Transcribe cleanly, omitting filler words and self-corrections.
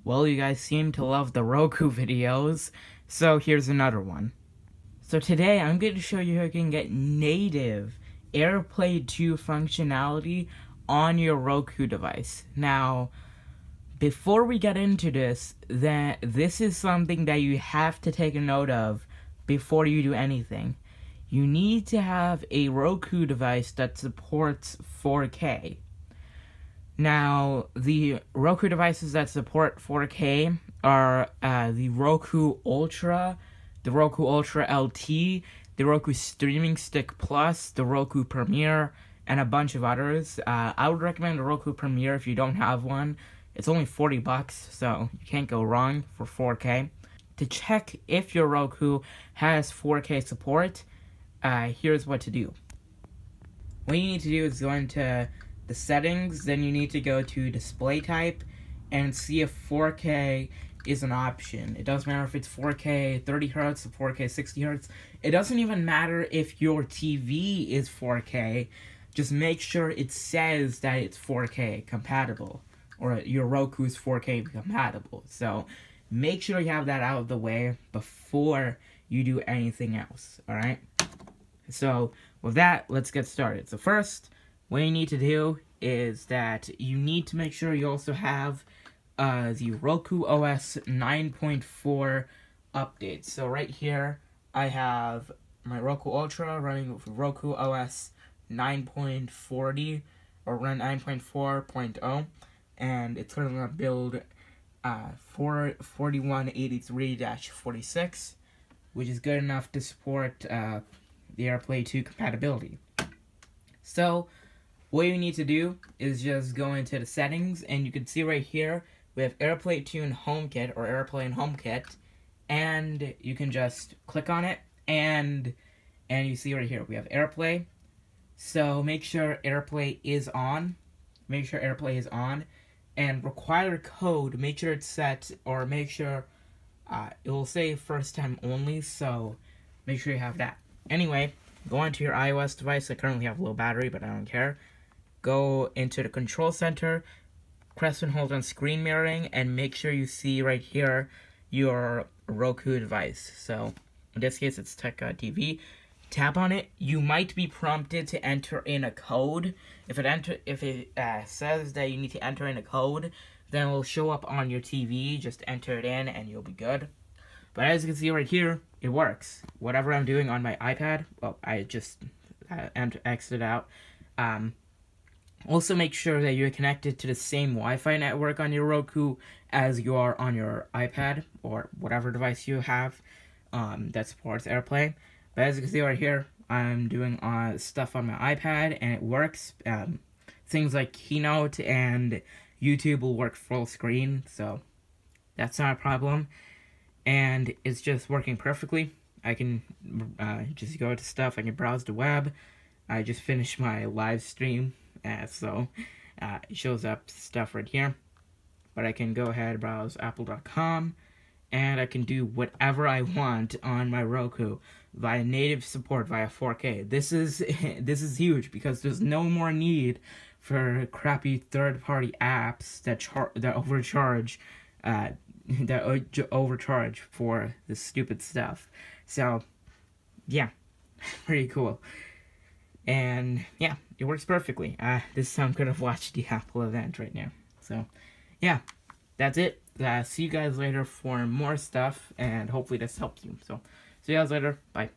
Well, you guys seem to love the Roku videos, so here's another one. So today I'm going to show you how you can get native AirPlay 2 functionality on your Roku device. Now, before we get into this, this is something that you have to take a note of before you do anything. You need to have a Roku device that supports 4K. Now, the Roku devices that support 4K are the Roku Ultra, the Roku Ultra LT, the Roku Streaming Stick Plus, the Roku Premiere, and a bunch of others. I would recommend the Roku Premiere if you don't have one. It's only $40, so you can't go wrong for 4K. To check if your Roku has 4K support, here's what to do. What you need to do is go into the settings, then you need to go to display type and see if 4K is an option. It doesn't matter if it's 4K 30Hz or 4K 60Hz. It doesn't even matter if your TV is 4K. Just make sure it says that it's 4K compatible, or your Roku's 4K compatible. So make sure you have that out of the way before you do anything else, alright? So with that, let's get started. So first, what you need to do is that you need to make sure you also have the Roku OS 9.4 updates. So right here, I have my Roku Ultra running with Roku OS 9.40 or run 9.4.0, and it's currently on build 4183-46, which is good enough to support the AirPlay 2 compatibility. So what you need to do is just go into the settings, and you can see right here we have AirPlay 2 and HomeKit, or AirPlay and HomeKit, and you can just click on it, and you see right here we have AirPlay. So make sure AirPlay is on. Make sure AirPlay is on, and required code, make sure it's set, or make sure it will say first time only. So make sure you have that. Anyway, go onto your iOS device. I currently have low battery, but I don't care. Go into the control center, press and hold on screen mirroring, and make sure you see right here your Roku device. So in this case, it's Tech TV. Tap on it. You might be prompted to enter in a code. If it says that you need to enter in a code, then it will show up on your TV. Just enter it in, and you'll be good. But as you can see right here, it works. Whatever I'm doing on my iPad, well, I just exited out. Also make sure that you're connected to the same Wi-Fi network on your Roku as you are on your iPad or whatever device you have that supports AirPlay. But as you can see right here, I'm doing stuff on my iPad, and it works. Things like Keynote and YouTube will work full screen, so that's not a problem. And it's just working perfectly. I can just go to stuff. I can browse the web. I just finished my live stream, so it shows up stuff right here. But I can go ahead and browse apple.com, and I can do whatever I want on my Roku via native support via 4K. This is huge because there's no more need for crappy third-party apps that overcharge for this stupid stuff. So yeah, pretty cool. And yeah, it works perfectly. This time I'm gonna watch the Apple event right now. So yeah, that's it. See you guys later for more stuff, and hopefully this helps you. So see you guys later. Bye.